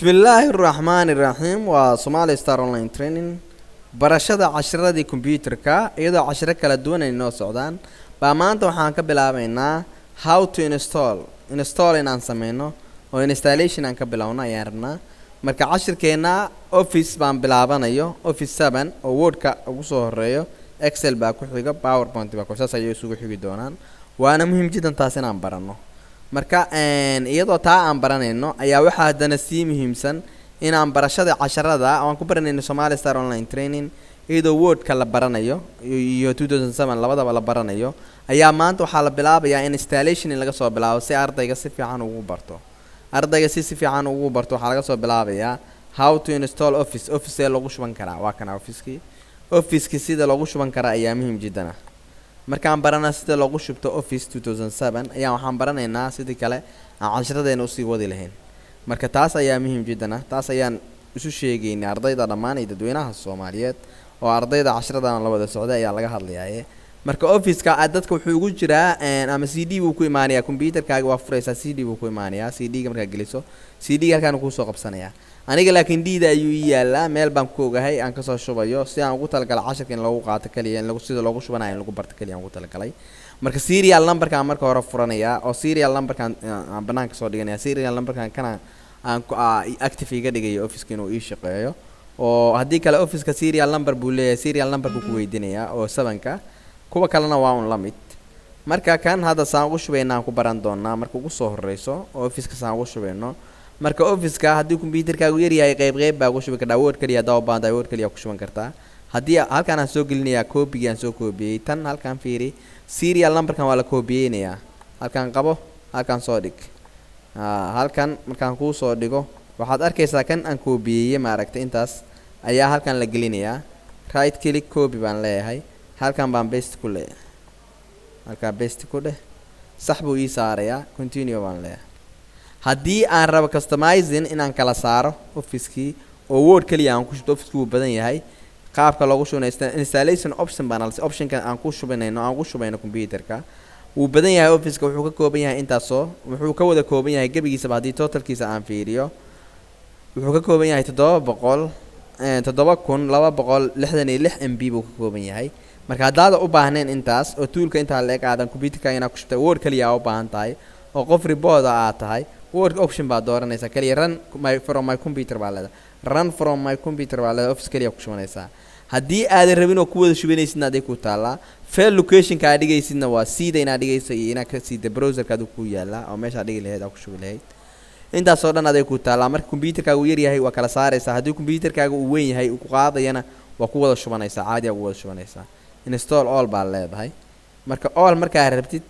بسم الله الرحمن الرحيم وصومالي ستار اونلاين تريننج barashada casharadii computerka iyadoo casharo kala duwan ay noo socdaan baa maanta waxaan ka bilaabaynaa how to install inaan sameyno oo installation aan ka bilowno ayaan rabnaa marka cashirkeena office baan bilaabanayo office 7 oo wordka ugu soo horeeyo excel baa ku xiga powerpoint baa ku saas ayay isugu xigi doonaan waana muhiim jiddan taas inaan barano marka iyadoo taa aan baranayno ayaa waxa hadana si muhiimsan inaan barashada casharada aan ku baranayno Somali Star Online Training iyadoo wordka la baranayo iyo 2007 labadaba la baranayo ayaa maanta waxa la bilaabayaa in installation laga soo bilaabo si ardayga si fiican ugu barto waxa laga soo bilaabayaa how to install office lagu shuban karaa waa kana office-ki sida lagu shuban karaa ayaa muhiim jiddan markaan barana sida lagu shubto office 2007 ayaa waxaan baranaynaa sidii kale aan casharadeena u sii wadi lahayn marka taas ayaa muhiim jiddan taas ayaan isu sheegaynaa ardayda dhammaan ee dadweynaha Soomaaliyeed oo ardayda casharadan la wada socday ayaa laga hadlayaa marka office-ka dadka wuxuu ugu jiraa ama CD buu ku imaanayaa computerkaaga waa furaysaa CD buu ku imaanayaa CD-ga marka geliso CD-ga halkaan ku soo qabsanayaa aniga laakiin diida ayuu yaalaa meel baan ku ogahay aan ka soo shubayo si aan ugu talagalay casharka in lagu qaato kaliya in lagu sida loogu shubanayo in lagu barto kaliya aan ugu talagalay marka serial number-ka marka hore furanaya oo serial number-ka aan banaanka soo dhiganaya serial number-ka kana aan active iga dhigayo office-ka inuu ii shaqeeyo oo haddii kale office-ka serial number buu leeyahay serial number-ku ku weydiinaya oo 7-ka kuwa kalena waa un la mid marka kan hadda saan ugu shubaynaa ku baran doonaa marka ugu soo horeyso oo office-ka saan ugu shubayno marka office-ka haddii computerkaagu yar yahay qayb baa ugu shubi kartaa word kaliya daaw baan word kaliya ku shuban kartaa haddii halkaan aan soo gelinayaa copy aan soo copyay tan halkaan fiiri serial number-kan waa la copyaynayaa halkaan qabo halkaan soo dhig halkan markaan ku soo dhigo waxaad arkaysaa kan aan copyay ma aragtay intaas ayaa halkaan la gelinayaa right click copy baan leeyahay halkaan baan paste ku leeyahay halkaan paste ku dheh sax buu ii saarayaa continue baan leeyahay haddii aan rabo customizing inaan kala saaro office-kii oo word kaliya aan ku shubto office-ku uu badan yahay qaabka loogu shubnaysto installation option baan option-ka aan ku shubayno computerka wuu badan yahay office-ka wuxuu ka kooban yahay intaasoo wuxuu ka wada kooban yahay gabigiisa haddii totalkiisa aan fiiriyo wuxuu ka kooban yahay 7266 MB buu ka kooban yahay marka haddaad u baahneen intaas oo toolka inta la eeg aadan computerka inaad ku shubto word kaliya u baahan tahay oo qof report aad tahay word option baa dooranaysa kaliya run from my computer baa leedahay office kaliya ku shubanaysaa haddii aad rabin oo ku wada shubanaysidna aday ku taala file location-ka aad dhigaysidna waa sida inaad dhigayso iyo inaad ka sida browser-ka ku yaala oo meesha aad dhigi lahayd aad ku shubi lahayd intaas oo dhan aday ku taala marka computerkaagu yar yahay waa kala saaraysaa haddii computerkaagu uu weyn yahay uu ku qaadayana waa ku wada shubanaysaa caadi ah ku wada shubanaysaa install all baa leedahay marka all marka aad rabtid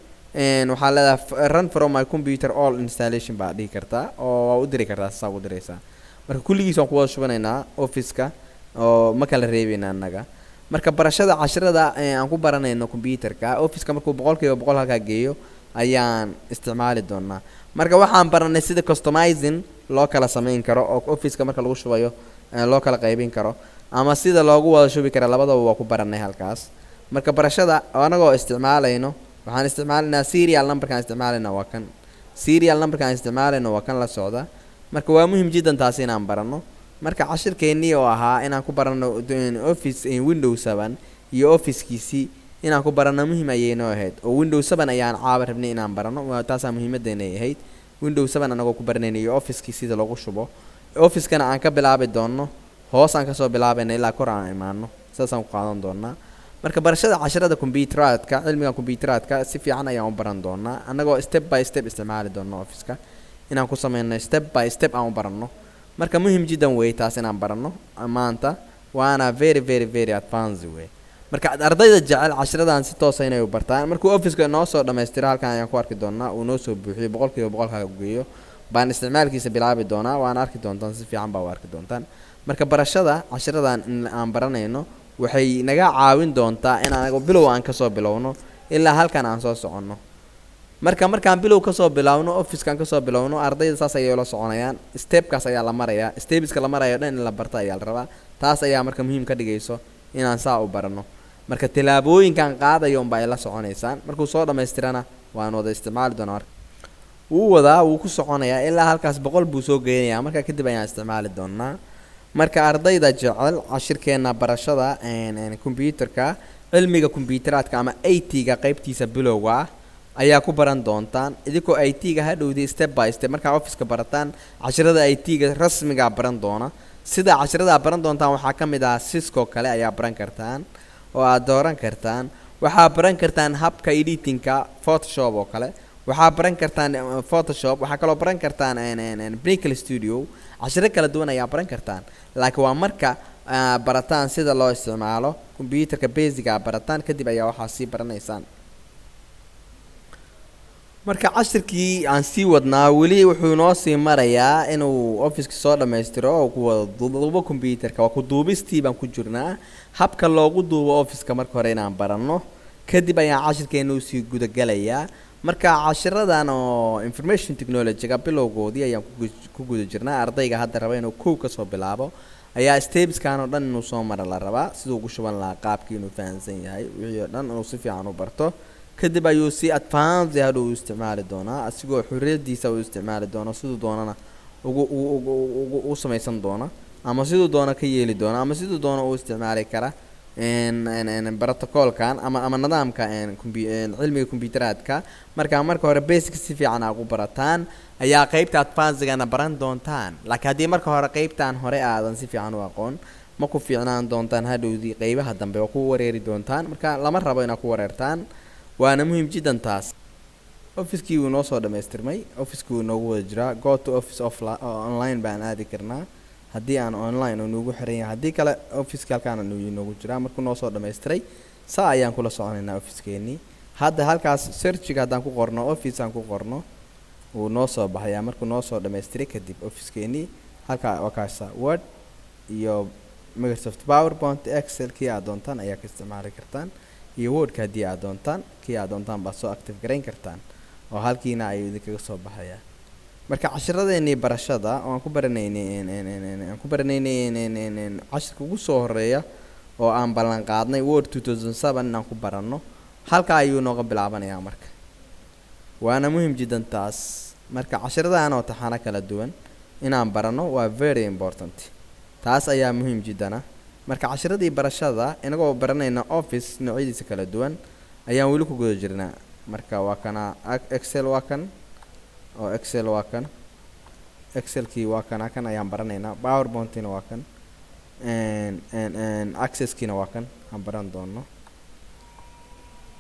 waxaa leedahay run from my computer all installation baa dhigi kartaa oo waa u diri kartaa saa ugu diraysaa marka kulligiis waan ku wada shubanaynaa office-ka oo ma kala reebeyna annaga marka barashada casharada aan ku baranayno computerka office-ka markuu 100% halka geeyo ayaan isticmaali doonaa marka waxaan baranay sida customizing loo kala sameyn karo oo office-ka marka lagu shubayo loo kala qaybin karo ama sida loogu wada shubi karo labadaba waa ku baranay halkaas marka barashada anagoo isticmaalayno waxaan isticmaalnaa serial number-kan isticmaalnaa waa kan serial number-kan isticmaalnaa waa kan la socda marka waa muhiim jiddan taas inaan barano marka cashirkeennii oo ahaa inaan ku barano office in Windows 7 iyo office-kiisii inaan ku barano muhiim ayay noo ahayd oo Windows 7 ayaan caaba rabnay inaan barano taas muhiimadeena ahayd Windows 7 anagoo ku baranayno iyo office-kii sida loogu shubo office-kana aan ka bilaabi doono hoos aan ka soo bilaabayna ilaa kor aan imaano saasaan ku qaadan doonaa marka barashada casharada computeradka cilmiga computeradka si fiican ayaan u baran doonaa anagoo step by step isticmaali doono office-ka inaan ku sameeyno step by step aan u baranno marka muhiim jiddan way taas inaan baranno maanta waana very advanced way marka ardayda jecel casharadan si toos ah inay u bartaan markuu office-ka noo soo dhameystiro halkaan ayaan ku arki doonaa uu noo soo buuxiyo 100% ka geeyo baan isticmaalkiisa bilaabi doonaa waan arki doontaan si fiican baa u arki doontaan marka barashada casharadan aan baranayno waxay naga caawin doontaa in anagu bilow aan ka soo bilowno ilaa halkaan aan soo soconno markaan bilow ka soo bilowno office-kan ka soo bilowno ardayda saas ayay la soconayaan step-kaas ayaa la marayaa steps-ka la marayo dhan in la barto ayaa la rabaa taas ayaa marka muhiim ka dhigayso inaan saa u barano marka tilaabooyinkan qaadayo baa ay la soconaysaan markuu soo dhameystirana waan wada isticmaali doonaa wuu wadaa wuu ku soconayaa ilaa halkaas 100 buu soo geynayaa marka kadib ayaan isticmaali doonaa marka ardayda jecel cashirkeena barashada computerka cilmiga computeradka ama IT-ga qaybtiisa bilowga ayaa ku baran doontaan idinko IT-ga hadhowdii step by step marka office-ka barataan cashirada IT-ga rasmiga baran doona sida cashirada baran doontaan waxaa kamid ah Cisco kale ayaa baran kartaan oo aad dooran kartaan waxaa baran kartaan habka editing-ka Photoshop oo kale waxaa baran kartaan Photoshop waxaa kaloo baran kartaan Visual Studio cashiro kala duwan ayaa baran kartaan laakiin waa marka barataan sida loo isticmaalo computerka basic barataan kadib ayaa waxaa sii baranaysaan marka cashirkii aan sii wadnaa wali wuxuu noo sii marayaa inuu office-ka soo dhameystiro oo ku wada computerka waa ku duubistii baan ku jirnaa habka loogu duubo office-ka marka hore inaan baranno kadib ayaan cashirkeenu sii guda galayaa marka cashiradan oo information technology-ga bilowgoodii ayaan ku guda jirnaa ardayga hadda raba inuu kow ka soo bilaabo ayaa stepskan oo dhan inuu soo mara la rabaa sidoo ugu shuban lahaa qaabkii inuu fahansan yahay wixii oo dhan inuu si fiican u barto kadib ayuu si advance haduu isticmaali doonaa asigoo xurriyadiisa u isticmaali doona sidoo doonana ugu samaysan doona ama sidoo doona ka yeeli doona ama sidoo doona u isticmaali kara protocolkan ama nidaamka cilmiga computeradka marka hore basic si fiican ugu barataan ayaa qaybta advance-gana baran doontaan laakiin hadii marka hore qaybtan hore aadan si fiican u aqoon ma ku fiicnaan doontaan hadhowdii qaybaha dambe oo ku wareeri doontaan marka lama rabo inaad ku wareertaan waana muhiim jiddan taas office-kii uu noo soo dhameystirmay office-kii uu noogu wada jiraa go to office online baan aadi karnaa haddii aan online oo noogu xiran yahay haddii kale office-ka halkaan noogu jiraa markuu noo soo dhameystiray saa ayaan kula soconaynaa office-keenii hadda halkaas search-ga haddaan ku qorno office aan ku qorno wuu noo soo baxayaa markuu noo soo dhameystiray kadib office-keenii halkaa waa kaasa Word iyo Microsoft PowerPoint Excel kii aad doontaan ayaa ka isticmaali kartaan iyo Word-ka haddii aad doontaan kii aad doontaan baa soo active garayn kartaan oo halkiina ayuu idinkaga soo baxayaa marka cashiradeenii barashada oo aan ku baranaynay cashirka ugu soo horeeya oo aan ballan qaadnay Word 2007 inaan ku baranno halka ayuu nooga bilaabanayaa marka waana muhiim jiddan taas marka cashiradan oo taxana kala duwan inaan baranno waa very important taas ayaa muhiim jiddan marka cashiradii barashada inagoo baranayna office noocyadiisa kala duwan ayaan wali ku guda jirnaa marka waa kana Excel waa kan oo Excel waa kan Excel-kii waa kan ayaan baranaynaa PowerPoint-na waa kan Access-kiina waa kan aan baran doono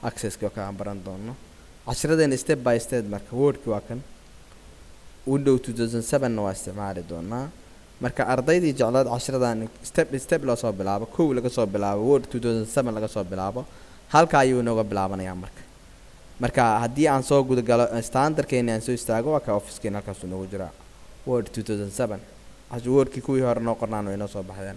Access-kii aan baran doono cashiradeen step by step marka Word-kii waa kan Windows 2007 waa isticmaali doonaa marka ardaydii jeclaad cashiradan step loo soo bilaabo kow laga soo bilaabo Word 2007 laga soo bilaabo halka ayuu nooga bilaabanayaa marka haddii aan soo guda galo standardkeena aan soo istaago waa ka office-keena halkaas noogu jira Word 2007 Word-kii kuwii hore noo qornaan way noo soo baxdeen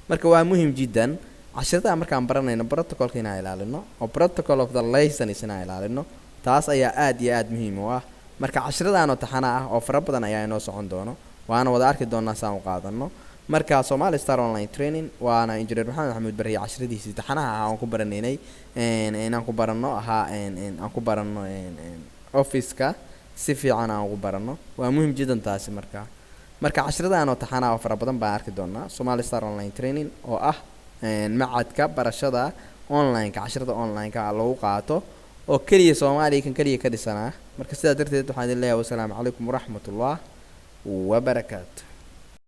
marka waa muhiim jiddan cashirada markaan baranayno protocol-ka inaan ilaalino oo protocol of the lesson inaan ilaalino taas ayaa aad iyo aad muhiim u ah marka cashiradan oo taxana ah oo fara badan ayaa inoo socon doono waana wada arki doonaa saan u qaadano marka Somali Star Online Training waana Engineer Maxamed Axmed Bari casharadiisa taxanaha aan ku baranaynay inaan ku baranno aan ku baranno office-ka si fiican aan ugu baranno waa muhiim jiddan taasi marka cashiradan oo taxanaha oo fara badan baan arki doonaa Somali Star Online Training oo ah macadka barashada online-ka cashirada online-ka lagu qaato oo kaliya Soomaaliya kan kaliya ka dhisanaa marka sidaa darteed waxaan idin leeyahay wassalaamu calaykum waraxmatullaah وبركاته.